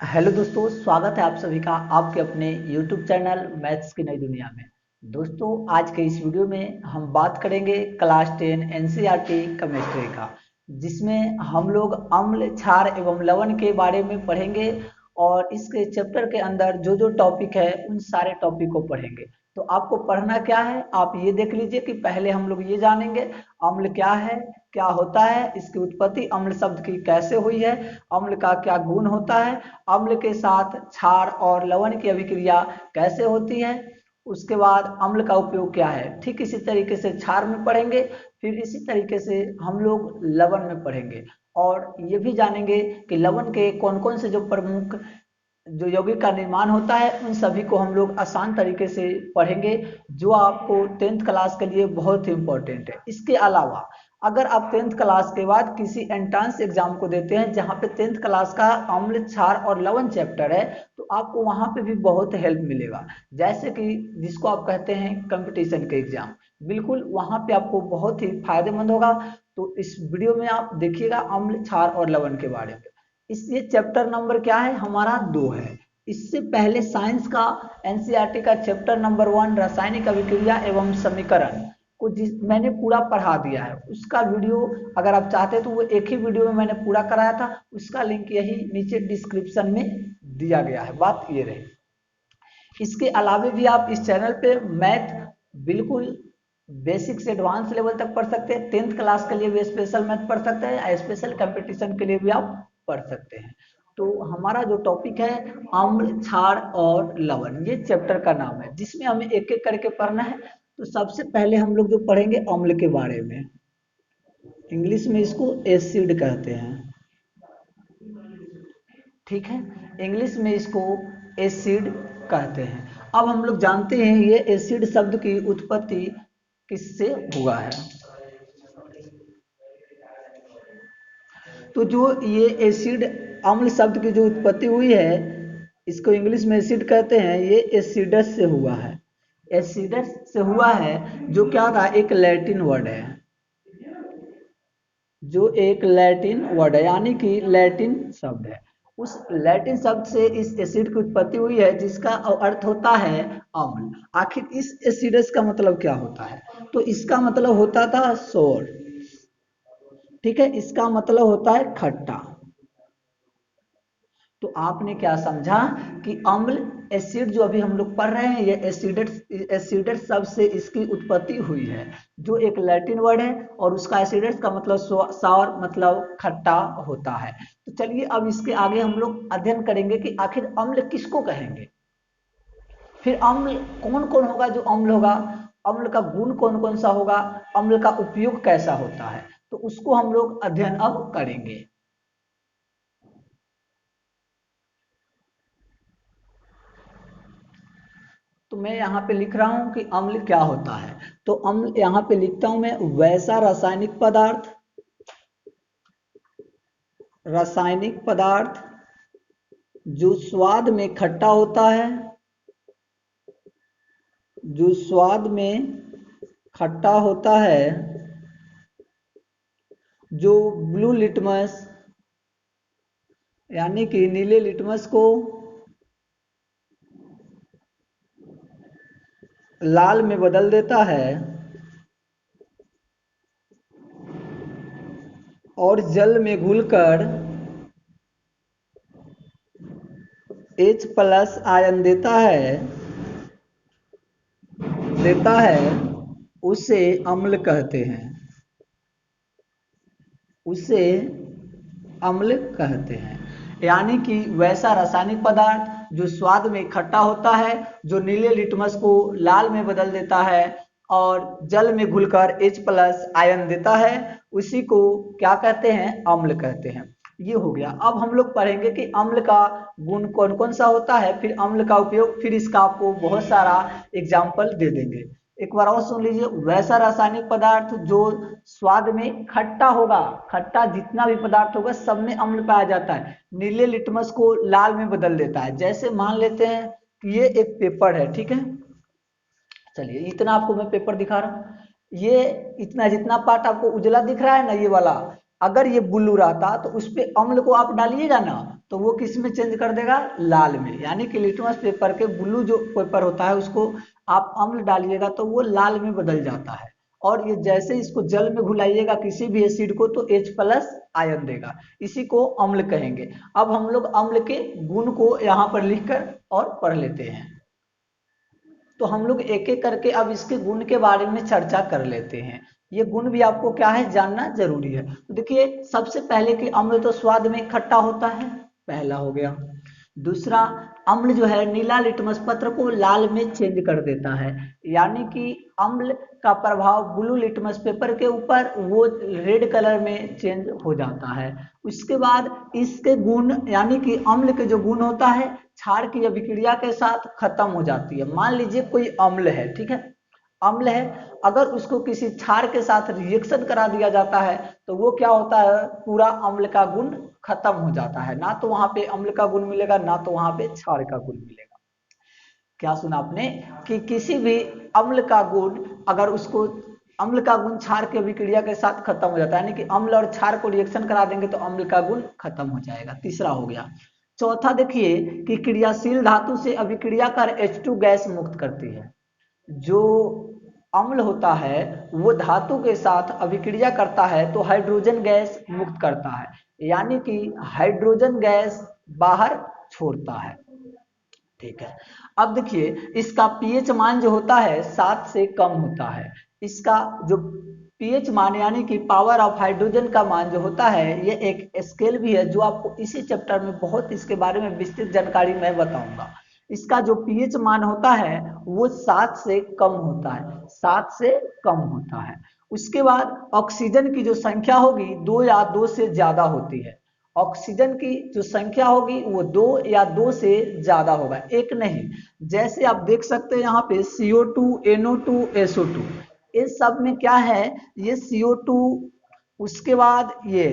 Hello दोस्तों, स्वागत है आप सभी का आपके अपने यूट्यूब चैनल मैथ्स की नई दुनिया में। दोस्तों, आज के इस वीडियो में हम बात करेंगे क्लास 10 एनसीईआरटी केमिस्ट्री का, जिसमें हम लोग अम्ल, क्षार एवं लवण के बारे में पढ़ेंगे। और इसके चैप्टर के अंदर जो जो टॉपिक है उन सारे टॉपिक को पढ़ेंगे। तो आपको पढ़ना क्या है, आप ये देख लीजिए कि पहले हम लोग ये जानेंगे अम्ल क्या है, क्या होता है, इसकी उत्पत्ति अम्ल शब्द की कैसे हुई है, अम्ल का क्या गुण होता है, अम्ल के साथ क्षार और लवण की अभिक्रिया कैसे होती है, उसके बाद अम्ल का उपयोग क्या है। ठीक इसी तरीके से क्षार में पढ़ेंगे, फिर इसी तरीके से हम लोग लवण में पढ़ेंगे। और ये भी जानेंगे कि लवण के कौन कौन से जो प्रमुख जो यौगिक का निर्माण होता है उन सभी को हम लोग आसान तरीके से पढ़ेंगे, जो आपको 10th क्लास के लिए बहुत ही इम्पोर्टेंट है। इसके अलावा अगर आप 10th क्लास के बाद किसी एंट्रेंस एग्जाम को देते हैं जहां पे 10th क्लास का अम्ल, क्षार और लवण चैप्टर है, तो आपको वहां पे भी बहुत हेल्प मिलेगा। जैसे कि जिसको आप कहते हैं कंपटीशन के एग्जाम, बिल्कुल वहां पे आपको बहुत ही फायदेमंद होगा। तो इस वीडियो में आप देखिएगा अम्ल, क्षार और लवण के बारे में। इस ये चैप्टर नंबर क्या है हमारा, 2 है। इससे पहले साइंस का एनसीईआरटी का चैप्टर नंबर 1 रासायनिक अभिक्रिया एवं समीकरण को जिस मैंने पूरा पढ़ा दिया है, उसका वीडियो अगर आप चाहते हैं तो वो एक ही वीडियो में मैंने पूरा कराया था। उसका लिंक यही नीचे डिस्क्रिप्शन में दिया गया है। बात ये रही, इसके अलावे भी आप इस चैनल पे मैथ बिल्कुल बेसिक से एडवांस लेवल तक पढ़ सकते हैं। 10th क्लास के लिए भी स्पेशल मैथ पढ़ सकते हैं, स्पेशल कंपटीशन के लिए भी आप पढ़ सकते हैं। तो हमारा जो टॉपिक है अम्ल, क्षार और लवण, ये चैप्टर का नाम है, जिसमें हमें एक एक करके पढ़ना है। तो सबसे पहले हम लोग जो पढ़ेंगे अम्ल के बारे में, इंग्लिश में इसको एसिड कहते हैं। ठीक है, इंग्लिश में इसको एसिड कहते हैं। अब हम लोग जानते हैं ये एसिड शब्द की उत्पत्ति किससे हुआ है। तो जो ये एसिड, अम्ल शब्द की जो उत्पत्ति हुई है, इसको इंग्लिश में एसिड कहते हैं, ये एसिडस से हुआ है। एसिडस से हुआ है, जो क्या था, एक लैटिन वर्ड है, जो एक लैटिन वर्ड है, यानी कि लैटिन शब्द है। उस लैटिन शब्द से इस एसिड की उत्पत्ति हुई है, जिसका अर्थ होता है अम्ल। आखिर इस एसिडस का मतलब क्या होता है, तो इसका मतलब होता था सोर। ठीक है, इसका मतलब होता है खट्टा। तो आपने क्या समझा कि अम्ल, एसिड जो अभी हम लोग पढ़ रहे हैं, ये एसिडस शब्द से इसकी उत्पत्ति हुई है, जो एक लैटिन वर्ड है, और उसका एसिडस का मतलब सावर, मतलब खट्टा होता है। तो चलिए अब इसके आगे हम लोग अध्ययन करेंगे कि आखिर अम्ल किसको कहेंगे, फिर अम्ल कौन कौन होगा जो अम्ल होगा, अम्ल का गुण कौन कौन सा होगा, अम्ल का उपयोग कैसा होता है, तो उसको हम लोग अध्ययन अब करेंगे। तो मैं यहाँ पे लिख रहा हूँ कि अम्ल क्या होता है। तो अम्ल यहाँ पे लिखता हूँ मैं, वैसा रासायनिक पदार्थ जो स्वाद में खट्टा होता है, जो स्वाद में खट्टा होता है, जो ब्लू लिटमस यानी कि नीले लिटमस को लाल में बदल देता है, और जल में घुलकर H+ आयन देता है, उसे अम्ल कहते हैं, उसे अम्ल कहते हैं। यानी कि वैसा रासायनिक पदार्थ जो स्वाद में खट्टा होता है, जो नीले लिटमस को लाल में बदल देता है, और जल में घुलकर H+ आयन देता है, उसी को क्या कहते हैं, अम्ल कहते हैं। ये हो गया। अब हम लोग पढ़ेंगे कि अम्ल का गुण कौन कौन सा होता है, फिर अम्ल का उपयोग, फिर इसका आपको बहुत सारा एग्जाम्पल दे देंगे। एक बार और सुन लीजिए, वैसा रासायनिक पदार्थ जो स्वाद में खट्टा होगा, खट्टा जितना भी पदार्थ होगा सब में अम्ल पाया जाता है, नीले लिटमस को लाल में बदल देता है। जैसे मान लेते हैं कि ये एक पेपर है, ठीक है, चलिए इतना आपको मैं पेपर दिखा रहा हूँ, ये इतना जितना पार्ट आपको उजला दिख रहा है ना, ये वाला, अगर ये ब्लू रहता तो उस पे अम्ल को आप डालिएगा ना तो वो किस में चेंज कर देगा, लाल में। यानी कि लिटमस पेपर के ब्लू जो पेपर होता है उसको आप अम्ल डालिएगा तो वो लाल में बदल जाता है। और ये जैसे इसको जल में घुलाइएगा किसी भी एसिड को तो H+ आयन देगा, इसी को अम्ल कहेंगे। अब हम लोग अम्ल के गुण को यहाँ पर लिखकर और पढ़ लेते हैं। तो हम लोग एक एक करके अब इसके गुण के बारे में चर्चा कर लेते हैं। ये गुण भी आपको क्या है, जानना जरूरी है। तो देखिए सबसे पहले कि अम्ल तो स्वाद में खट्टा होता है, पहला हो गया। दूसरा, अम्ल जो है नीला लिटमस पत्र को लाल में चेंज कर देता है, यानी कि अम्ल का प्रभाव ब्लू लिटमस पेपर के ऊपर वो रेड कलर में चेंज हो जाता है। उसके बाद इसके गुण यानी कि अम्ल के जो गुण होता है क्षार की अभिक्रिया के साथ खत्म हो जाती है। मान लीजिए कोई अम्ल है, ठीक है, अम्ल है, अगर उसको किसी क्षार के साथ रिएक्शन करा दिया जाता है तो वो क्या होता है, पूरा अम्ल का गुण खत्म हो जाता है। ना तो वहां पे अम्ल का गुण मिलेगा, ना तो वहां पे क्षार का गुण मिलेगा। क्या सुना आपने कि किसी भी अम्ल का गुण अगर उसको अम्ल का गुण क्षार की अभिक्रिया के साथ खत्म हो जाता है, यानी कि अम्ल और क्षार को रिएक्शन करा देंगे तो अम्ल का गुण खत्म हो जाएगा। तीसरा हो गया। चौथा देखिए कि क्रियाशील धातु से अभिक्रिया कर H2 गैस मुक्त करती है। जो अम्ल होता है वो धातु के साथ अभिक्रिया करता है तो हाइड्रोजन गैस मुक्त करता है, यानी कि हाइड्रोजन गैस बाहर छोड़ता है। ठीक है, अब देखिए इसका पीएच मान जो होता है 7 से कम होता है। इसका जो पीएच मान यानी कि पावर ऑफ हाइड्रोजन का मान जो होता है ये एक स्केल भी है जो आपको इसी चैप्टर में बहुत इसके बारे में विस्तृत जानकारी मैं बताऊंगा। इसका जो पीएच मान होता है वो 7 से कम होता है, 7 से कम होता है। उसके बाद ऑक्सीजन की जो संख्या होगी 2 या 2 से ज्यादा होती है। ऑक्सीजन की जो संख्या होगी वो 2 या 2 से ज्यादा होगा, एक नहीं। जैसे आप देख सकते हैं यहाँ पे CO2, NO2, SO2, इस सब में क्या है, ये CO2, उसके बाद ये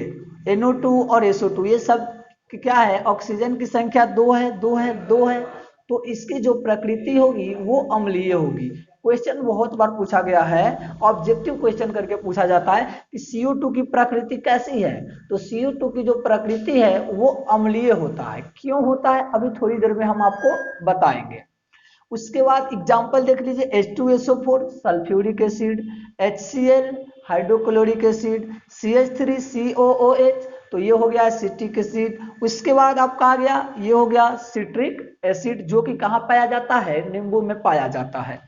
NO2 और SO2, ये सब क्या है, ऑक्सीजन की संख्या 2 है, 2 है, 2 है। तो इसकी जो प्रकृति होगी वो अम्लीय होगी। क्वेश्चन बहुत बार पूछा गया है, ऑब्जेक्टिव क्वेश्चन करके पूछा जाता है कि CO2 की प्रकृति कैसी है, तो CO2 की जो प्रकृति है वो अम्लीय होता है। क्यों होता है अभी थोड़ी देर में हम आपको बताएंगे। उसके बाद एग्जाम्पल देख लीजिए, H2SO4 sulphuric acid, HCl hydrochloric acid, CH3COOH, तो ये हो गया एसिटिक एसिड। उसके बाद आपका आ गया, ये हो गया सिट्रिक एसिड, जो कि कहाँ पाया जाता है, नींबू में पाया जाता है।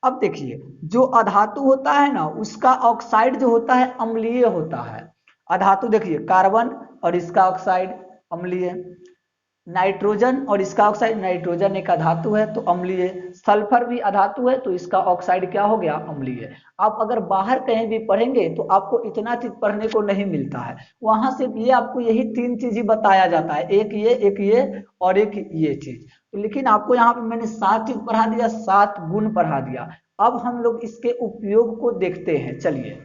अब देखिए जो अधातु होता है ना उसका ऑक्साइड जो होता है अम्लीय होता है। अधातु देखिए कार्बन और इसका ऑक्साइड अम्लीय, नाइट्रोजन और इसका ऑक्साइड, नाइट्रोजन एक अधातु है तो अम्लीय, सल्फर भी अधातु है तो इसका ऑक्साइड क्या हो गया, अम्लीय। आप अगर बाहर कहीं भी पढ़ेंगे तो आपको इतना चीज पढ़ने को नहीं मिलता है, वहां से ये आपको यही 3 चीज ही बताया जाता है, एक ये और एक ये चीज। तो लेकिन आपको यहाँ पे मैंने 7 चीज पढ़ा दिया, 7 गुण पढ़ा दिया। अब हम लोग इसके उपयोग को देखते हैं। चलिए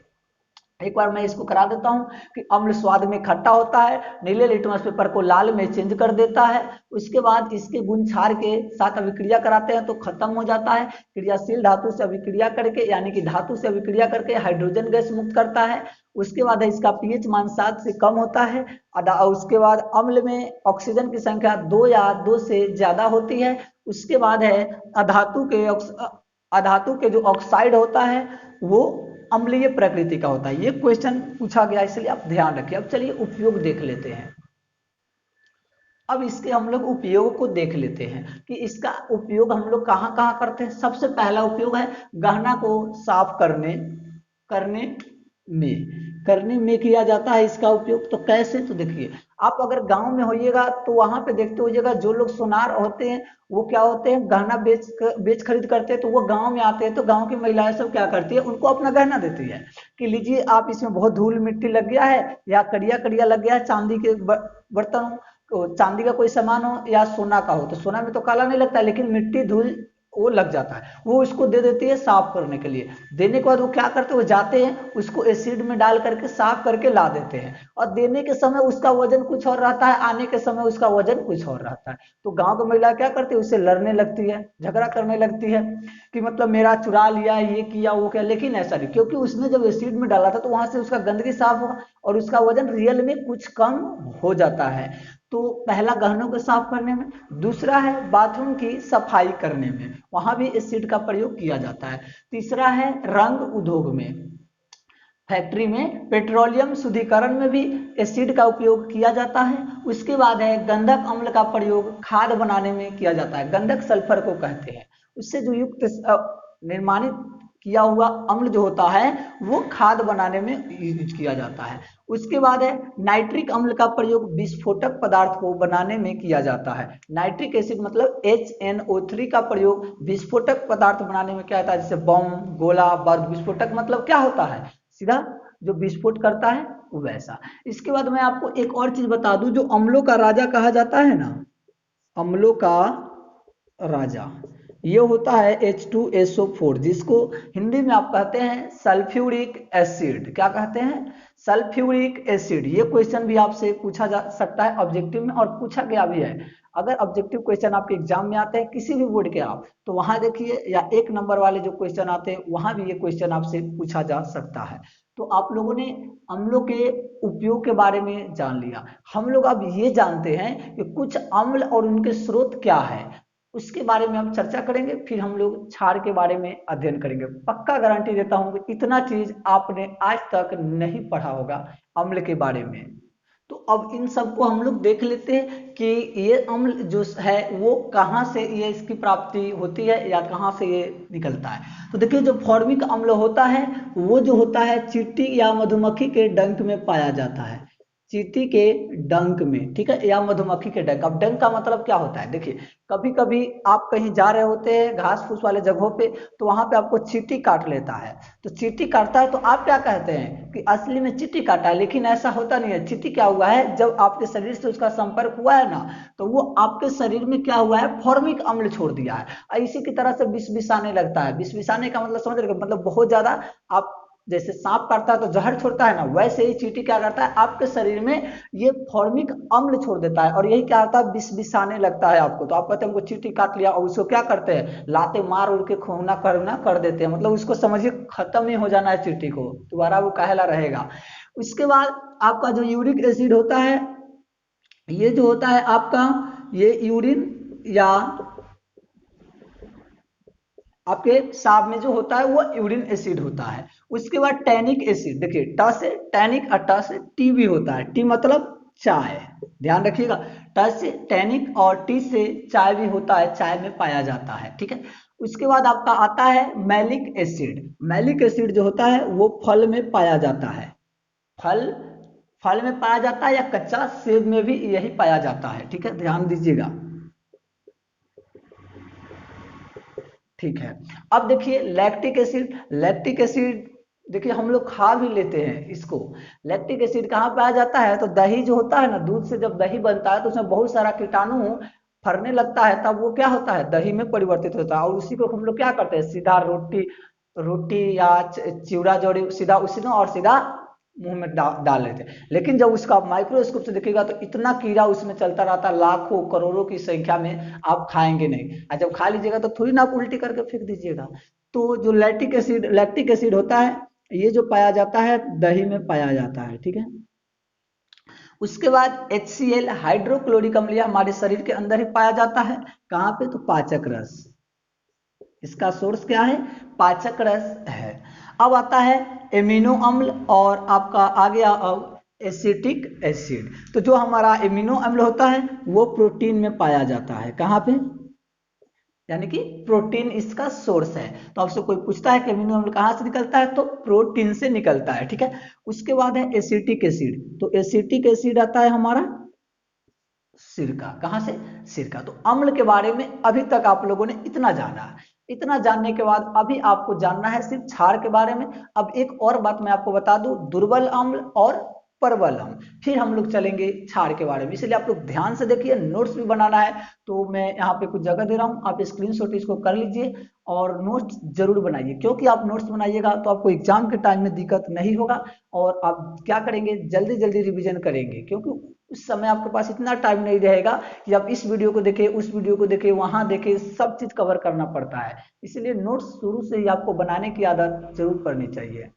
एक बार मैं इसको करा देता हूं कि अम्ल स्वाद में खट्टा होता है, नीले लिटमस पेपर को लाल में चेंज कर देता है। उसके बाद इसके गुण क्षार के साथ अभिक्रिया कराते हैं तो खत्म हो जाता है। क्रियाशील धातु से अभिक्रिया करके यानी कि धातु से अभिक्रिया करके हाइड्रोजन गैस मुक्त करता है। उसके बाद इसका पीएच मान 7 से कम होता है। उसके बाद अम्ल में ऑक्सीजन की संख्या 2 या 2 से ज्यादा होती है। उसके बाद है अधातु के जो ऑक्साइड होता है वो अम्लीय प्रकृति का होता है। ये क्वेश्चन पूछा गया इसलिए आप ध्यान रखिए। अब चलिए उपयोग देख लेते हैं। अब इसके हम लोग उपयोग को देख लेते हैं कि इसका उपयोग हम लोग कहाँ कहाँ करते हैं। सबसे पहला उपयोग है गहना को साफ करने करने में किया जाता है इसका उपयोग। तो कैसे, तो देखिए आप अगर गांव में होइएगा तो वहां पे देखते होइएगा जो लोग सोनार होते हैं वो क्या होते हैं, गहना बेच खरीद करते हैं। तो वो गांव में आते हैं तो गांव की महिलाएं सब क्या करती है, उनको अपना गहना देती है कि लीजिए आप, इसमें बहुत धूल मिट्टी लग गया है या करिया करिया लग गया है, चांदी के बर्तन हो, चांदी का कोई सामान हो या सोना का हो, तो सोना में तो काला नहीं लगता लेकिन मिट्टी धूल वो लग जाता है, वो उसको दे देती है साफ करने के लिए। देने के बाद वो क्या करते हैं, वो जाते हैं उसको एसिड में डाल करके साफ करके ला देते हैं। और देने के समय उसका वजन कुछ और रहता है, आने के समय उसका वजन कुछ और रहता है। तो गांव की महिला क्या करती है, उससे लड़ने लगती है, झगड़ा करने लगती है कि मतलब मेरा चुरा लिया, ये किया वो किया। लेकिन ऐसा नहीं, क्योंकि उसने जब एसिड में डाला था तो वहां से उसका गंदगी साफ होगा और उसका वजन रियल में कुछ कम हो जाता है। तो पहला गहनों को साफ करने में, दूसरा है बाथरूम की सफाई करने में, वहां भी एसिड का प्रयोग किया जाता है। तीसरा है रंग उद्योग में, फैक्ट्री में पेट्रोलियम शुद्धिकरण में भी एसिड का उपयोग किया जाता है। उसके बाद है गंधक अम्ल का प्रयोग खाद बनाने में किया जाता है, गंधक सल्फर को कहते हैं। उससे जो युक्त निर्माणित किया हुआ अम्ल जो होता है वो खाद बनाने में यूज किया जाता है। उसके बाद है नाइट्रिक अम्ल का प्रयोग विस्फोटक पदार्थ को बनाने में किया जाता है। नाइट्रिक एसिड मतलब HNO3 का प्रयोग विस्फोटक पदार्थ बनाने में किया जाता है, जैसे बम, गोला बारूद। विस्फोटक मतलब क्या होता है, सीधा जो विस्फोट करता है वैसा। इसके बाद मैं आपको एक और चीज बता दूं, जो अम्लों का राजा कहा जाता है ना, अम्लों का राजा, ये होता है H2SO4, जिसको हिंदी में आप कहते हैं सल्फ्यूरिक एसिड। क्या कहते हैं, सल्फ्यूरिक एसिड। ये क्वेश्चन भी आपसे पूछा जा सकता है ऑब्जेक्टिव में, और पूछा गया भी है। अगर ऑब्जेक्टिव क्वेश्चन आपके एग्जाम में आते हैं किसी भी बोर्ड के आप, तो वहां देखिए, या एक नंबर वाले जो क्वेश्चन आते हैं वहां भी ये क्वेश्चन आपसे पूछा जा सकता है। तो आप लोगों ने अम्लों के उपयोग के बारे में जान लिया। हम लोग अब ये जानते हैं कि कुछ अम्ल और उनके स्रोत क्या है, उसके बारे में हम चर्चा करेंगे। फिर हम लोग क्षार के बारे में अध्ययन करेंगे। पक्का गारंटी देता हूं कि इतना चीज आपने आज तक नहीं पढ़ा होगा अम्ल के बारे में। तो अब इन सबको हम लोग देख लेते हैं कि ये अम्ल जो है वो कहाँ से ये इसकी प्राप्ति होती है या कहाँ से ये निकलता है। तो देखिए, जो फॉर्मिक अम्ल होता है वो जो होता है चींटी या मधुमक्खी के डंक में पाया जाता है, चींटी के डंक में, ठीक है, या मधुमक्खी के डंक। अब डंक का मतलब क्या होता है, देखिए, कभी कभी आप कहीं जा रहे होते हैं घास फूस वाले जगहों पे, तो वहां पे आपको चींटी काट लेता है। तो चींटी काटता है तो आप क्या कहते हैं कि असली में चींटी काटा है, लेकिन ऐसा होता नहीं है। चींटी क्या हुआ है, जब आपके शरीर से उसका संपर्क हुआ है ना, तो वो आपके शरीर में क्या हुआ है, फॉर्मिक अम्ल छोड़ दिया है। इसी की तरह से विष विषाने लगता है। विष विषाने का मतलब समझ रहे हो, मतलब बहुत ज्यादा, आप जैसे सांप काटता है तो जहर छोड़ता है ना, वैसे ही चींटी क्या करता है, आपके शरीर में ये फॉर्मिक अम्ल छोड़ देता है, और यही क्या होता है, विष विषाने लगता है आपको। तो आप कहते हैं हमको चींटी काट लिया, और उसको क्या करते हैं, लाते मार उड़ के खोना करना कर देते हैं, मतलब उसको समझिए खत्म ही हो जाना है चींटी को, दोबारा वो काहेला रहेगा। उसके बाद आपका जो यूरिक एसिड होता है, ये जो होता है आपका, ये यूरिन या आपके पेशाब में जो होता है वो यूरिन एसिड होता है। उसके बाद टैनिक एसिड, देखिए ट से टैनिक और ट से टी भी होता है। टी मतलब चाय, ध्यान रखिएगा, ट से टैनिक और टी से चाय भी होता है, चाय में पाया जाता है, ठीक है। उसके बाद आपका आता है मैलिक एसिड। मैलिक एसिड जो होता है वो फल में पाया जाता है, फल फल में पाया जाता है, या कच्चा सेब में भी यही पाया जाता है, ठीक है, ध्यान दीजिएगा। ठीक है। अब देखिए लैक्टिक एसिड, लैक्टिक एसिड देखिए हम लोग खा भी लेते हैं इसको। लैक्टिक एसिड कहाँ पाया जाता है, तो दही जो होता है ना, दूध से जब दही बनता है तो उसमें बहुत सारा कीटाणु फरने लगता है, तब वो क्या होता है, दही में परिवर्तित होता है, और उसी को हम लोग क्या करते हैं, सीधा रोटी रोटी या चिवड़ा जोड़ी सीधा उसी में और सीधा मुंह में डाल लेते हैं। लेकिन जब उसका माइक्रोस्कोप से देखिएगा तो इतना कीड़ा उसमें चलता रहता है, लाखों करोड़ों की संख्या में, आप खाएंगे नहीं। और जब खा लीजिएगा तो थोड़ी ना आप उल्टी करके फेंक दीजिएगा। तो जो लैक्टिक एसिड होता है, ये जो पाया जाता है दही में पाया जाता है, ठीक है। उसके बाद HCl हाइड्रोक्लोरिक अम्ल हमारे शरीर के अंदर ही पाया जाता है, कहाँ पे, तो पाचक रस, इसका सोर्स क्या है, पाचक रस है। अब आता है एमिनो अम्ल, और आपका आ गया अब एसिटिक एसिड। तो जो हमारा एमिनो अम्ल होता है वो प्रोटीन में पाया जाता है, कहाँ पे, यानी कि प्रोटीन इसका सोर्स है। तो आपसे कोई पूछता है कि एमिनो अम्ल कहाँ से निकलता है, तो प्रोटीन से निकलता है, ठीक है। उसके बाद है एसिटिक एसिड। तो एसिटिक एसिड आता है हमारा सिरका, कहां से, सिरका। तो अम्ल के बारे में अभी तक आप लोगों ने इतना जाना है। इतना जानने के बाद अभी आपको जानना है सिर्फ क्षार के बारे में। अब एक और बात मैं आपको बता दूं, दुर्बल अम्ल और प्रबल अम्ल, फिर हम लोग चलेंगे क्षार के बारे में। इसलिए आप लोग ध्यान से देखिए, नोट्स भी बनाना है तो मैं यहाँ पे कुछ जगह दे रहा हूँ, आप स्क्रीनशॉट इसको कर लीजिए और नोट्स जरूर बनाइए, क्योंकि आप नोट्स बनाइएगा तो आपको एग्जाम के टाइम में दिक्कत नहीं होगा, और आप क्या करेंगे, जल्दी जल्दी रिवीजन करेंगे, क्योंकि उस समय आपके पास इतना टाइम नहीं रहेगा कि आप इस वीडियो को देखें, उस वीडियो को देखें, वहां देखें, सब चीज कवर करना पड़ता है। इसलिए नोट्स शुरू से ही आपको बनाने की आदत जरूर करनी चाहिए।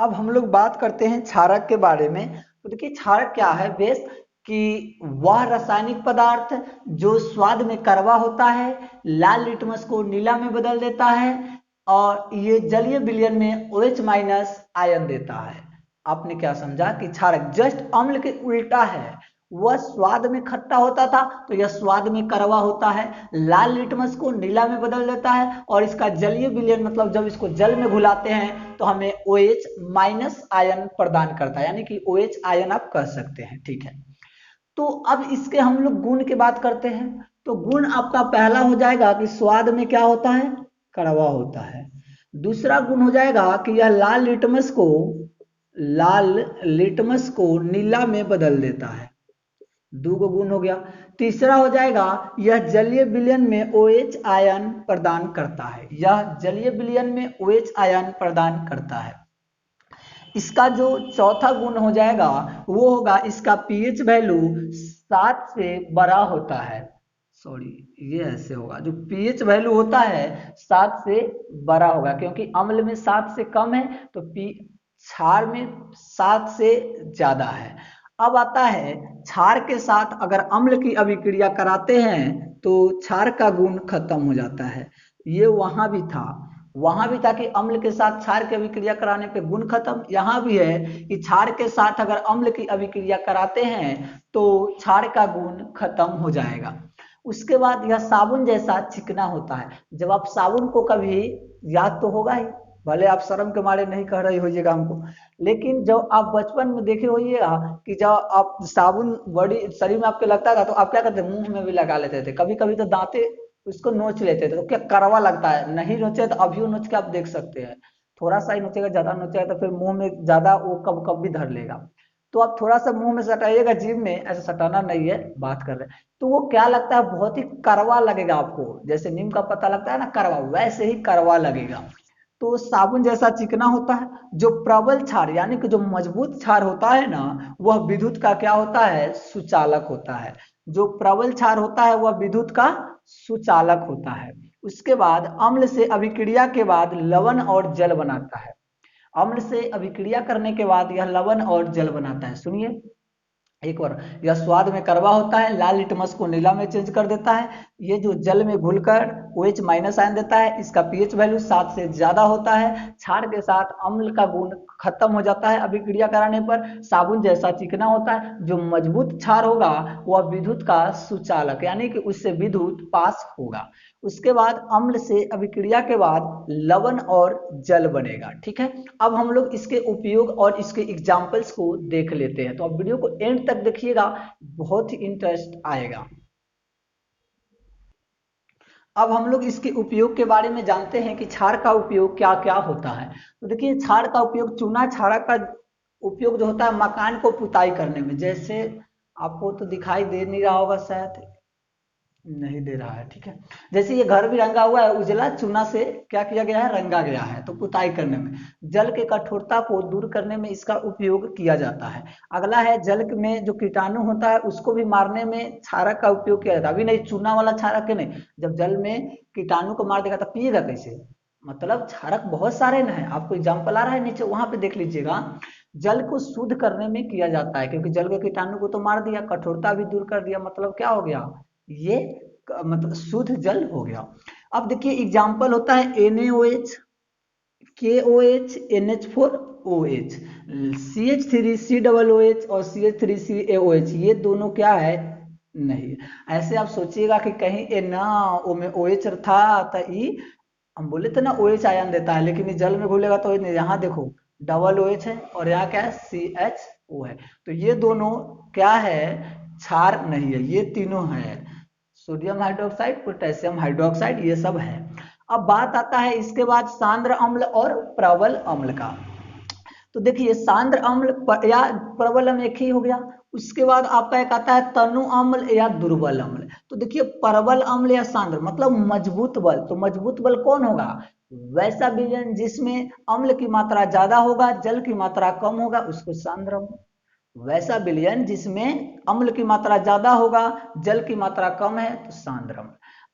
अब हम लोग बात करते हैं क्षारक के बारे में। तो देखिए क्षारक क्या है बेस, कि वह रासायनिक पदार्थ जो स्वाद में कड़वा होता है, लाल लिटमस को नीला में बदल देता है और ये जलीय विलयन में OH माइनस आयन देता है। आपने क्या समझा कि क्षारक जस्ट अम्ल के उल्टा है। वह स्वाद में खट्टा होता था तो यह स्वाद में कड़वा होता है, लाल लिटमस को नीला में बदल देता है और इसका जलीय विलयन मतलब जब इसको जल में घुलाते हैं तो हमें OH माइनस आयन प्रदान करता है, यानी कि OH आयन आप कह सकते हैं। ठीक है, तो अब इसके हम लोग गुण की बात करते हैं। तो गुण आपका पहला हो जाएगा कि स्वाद में क्या होता है, कड़वा होता है। दूसरा गुण हो जाएगा कि यह लाल लिटमस को नीला में बदल देता है, दो गुण हो गया। तीसरा हो जाएगा यह जलीय विलयन में OH आयन प्रदान करता है, यह जलीय विलयन में OH आयन प्रदान करता है। इसका जो चौथा गुण हो जाएगा वो होगा इसका पीएच वैल्यू 7 से बड़ा होता है। सॉरी, ये ऐसे होगा, जो पीएच वैल्यू होता है 7 से बड़ा होगा, क्योंकि अम्ल में 7 से कम है तो क्षार में 7 से ज्यादा है। अब आता है क्षार के साथ अगर अम्ल की अभिक्रिया कराते हैं तो क्षार का गुण खत्म हो जाता है। ये वहां भी था कि अम्ल के साथ क्षार की अभिक्रिया कराने पे गुण खत्म, यहाँ भी है कि क्षार के साथ अगर अम्ल की अभिक्रिया कराते हैं तो क्षार का गुण खत्म हो जाएगा। उसके बाद यह साबुन जैसा चिकना होता है। जब आप साबुन को कभी, याद तो होगा ही, भले आप शर्म के मारे नहीं कह रहे होइएगा हमको, लेकिन जब आप बचपन में देखे होइएगा कि जब आप साबुन बॉडी शरीर में आपके लगता था तो आप क्या करते, मुंह में भी लगा लेते थे, कभी कभी तो दांते उसको नोच लेते थे, तो क्या कड़वा लगता है, नहीं नोचे तो अभी नोच के आप देख सकते हैं, थोड़ा सा ही नोचेगा, ज्यादा नोचेगा तो फिर मुंह में ज्यादा वो कब कब भी धर लेगा। तो आप थोड़ा सा मुंह में सटाइएगा, जीभ में, ऐसा सटाना नहीं है, बात कर रहे हैं, तो वो क्या लगता है, बहुत ही कड़वा लगेगा आपको, जैसे नीम का पत्ता लगता है ना कड़वा, वैसे ही कड़वा लगेगा। तो साबुन जैसा चिकना होता है। जो प्रबल क्षार यानी कि जो मजबूत क्षार होता है ना, वह विद्युत का क्या होता है, सुचालक होता है। जो प्रबल क्षार होता है वह विद्युत का सुचालक होता है। उसके बाद अम्ल से अभिक्रिया के बाद लवण और जल बनाता है। अम्ल से अभिक्रिया करने के बाद यह लवण और जल बनाता है। सुनिए एक बार, यह स्वाद में कड़वा होता है, लाल लिटमस को नीला में चेंज कर देता है, ये जो जल में घुलकर OH माइनस आयन देता है, इसका पीएच वैल्यू 7 से ज्यादा होता है, क्षार के साथ अम्ल का गुण खत्म हो जाता है अभिक्रिया कराने पर, साबुन जैसा चिकना होता है, जो मजबूत क्षार होगा वह विद्युत का सुचालक यानी कि उससे विद्युत पास होगा। उसके बाद अम्ल से अभिक्रिया के बाद लवण और जल बनेगा। ठीक है, अब हम लोग इसके उपयोग और इसके एग्जाम्पल्स को देख लेते हैं, तो आप वीडियो को एंड तक देखिएगा, बहुत ही इंटरेस्ट आएगा। अब हम लोग इसके उपयोग के बारे में जानते हैं कि क्षार का उपयोग क्या क्या होता है। तो देखिए क्षार का उपयोग, चूना क्षार का उपयोग जो होता है मकान को पुताई करने में, जैसे आपको तो दिखाई दे नहीं रहा होगा शायद, नहीं दे रहा है, ठीक है, जैसे ये घर भी रंगा हुआ है, उजला चूना से क्या किया गया है, रंगा गया है, तो पुताई करने में, जल के कठोरता को दूर करने में इसका उपयोग किया जाता है। अगला है जल में जो कीटाणु होता है उसको भी मारने में क्षारक का उपयोग किया जाता है। अभी नहीं, चूना वाला क्षारक के नहीं, जब जल में कीटाणु को मार देगा तो पिएगा कैसे, मतलब क्षारक बहुत सारे न है, आपको एग्जाम्पल आ रहा है नीचे, वहां पे देख लीजिएगा। जल को शुद्ध करने में किया जाता है, क्योंकि जल के कीटाणु को तो मार दिया, कठोरता भी दूर कर दिया, मतलब क्या हो गया, ये मतलब शुद्ध जल हो गया। अब देखिए एग्जाम्पल होता है NaOH, KOH, NH4OH, CH3COOH और CH3CaOH, ये दोनों क्या है, नहीं। ऐसे आप सोचिएगा कि कहीं ए ना ओ में OH था तो ई, हम बोले थे ना OH आयन देता है, लेकिन ये जल में घुलेगा तो नहीं, यहाँ देखो डबल OH है और यहाँ क्या है, CHO है, तो ये दोनों क्या है, क्षार नहीं है, ये तीनों है, सोडियम हाइड्रोक्साइड, पोटेशियम हाइड्रोक्साइड, ये सब है। अब बात आता है इसके बाद सांद्र अम्ल और प्रबल अम्ल का। तो देखिए सांद्र अम्ल या प्रबल अम्ल एक ही हो गया। उसके बाद आपका एक आता है तनु अम्ल या दुर्बल अम्ल। तो देखिए प्रबल अम्ल या सांद्र मतलब मजबूत बल, तो मजबूत बल कौन होगा, वैसा विलयन जिसमें अम्ल की मात्रा ज्यादा होगा, जल की मात्रा कम होगा, उसको सांद्र अम्ल। वैसा विलयन जिसमें अम्ल की मात्रा ज्यादा होगा, जल की मात्रा कम है, तो सांद्र अम्ल।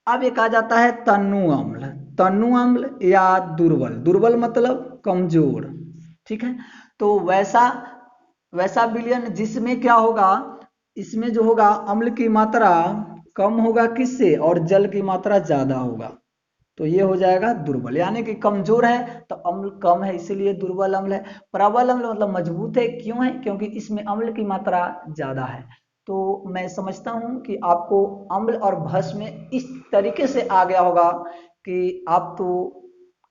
अब एक आ जाता है तनु अम्ल। तनु अम्ल या दुर्बल, दुर्बल मतलब कमजोर, ठीक है। तो वैसा वैसा विलयन जिसमें क्या होगा, इसमें जो होगा अम्ल की मात्रा कम होगा किससे, और जल की मात्रा ज्यादा होगा, तो ये हो जाएगा दुर्बल, यानी कि कमजोर है तो अम्ल कम है इसीलिए दुर्बल अम्ल है। प्रबल अम्ल मतलब मजबूत है, क्यों है, क्योंकि इसमें अम्ल की मात्रा ज्यादा है। तो मैं समझता हूं कि आपको अम्ल और भस्म में इस तरीके से आ गया होगा कि आप तो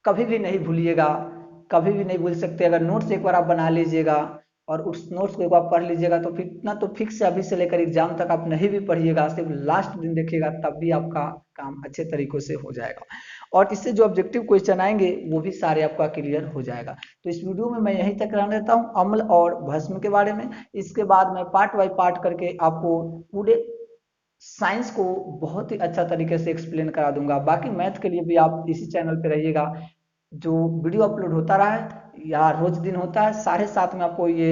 कभी भी नहीं भूलिएगा, कभी भी नहीं भूल सकते। अगर नोट्स एक बार आप बना लीजिएगा और उस नोट्स को एक बार पढ़ लीजिएगा तो फिर इतना तो फिक्स है, अभी से लेकर एग्जाम तक आप नहीं भी पढ़िएगा, सिर्फ लास्ट दिन देखिएगा तब भी आपका काम अच्छे तरीकों से हो जाएगा। और इससे जो ऑब्जेक्टिव क्वेश्चन आएंगे वो भी सारे आपका क्लियर हो जाएगा। तो इस वीडियो में मैं यहीं तक रहने देता हूँ अम्ल और भस्म के बारे में। इसके बाद मैं पार्ट बाय पार्ट करके आपको पूरे साइंस को बहुत ही अच्छा तरीके से एक्सप्लेन करा दूंगा। बाकी मैथ के लिए भी आप इसी चैनल पे रहिएगा, जो वीडियो अपलोड होता रहा है या रोज दिन होता है 7:30 में आपको ये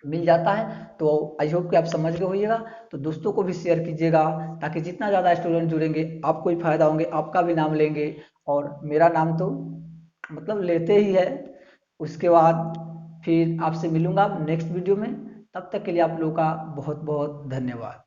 मिल जाता है। तो आई होप कि आप समझ गए होइएगा। तो दोस्तों को भी शेयर कीजिएगा, ताकि जितना ज़्यादा स्टूडेंट जुड़ेंगे आपको ही फायदा होंगे, आपका भी नाम लेंगे और मेरा नाम तो मतलब लेते ही है। उसके बाद फिर आपसे मिलूंगा नेक्स्ट वीडियो में, तब तक के लिए आप लोगों का बहुत बहुत धन्यवाद।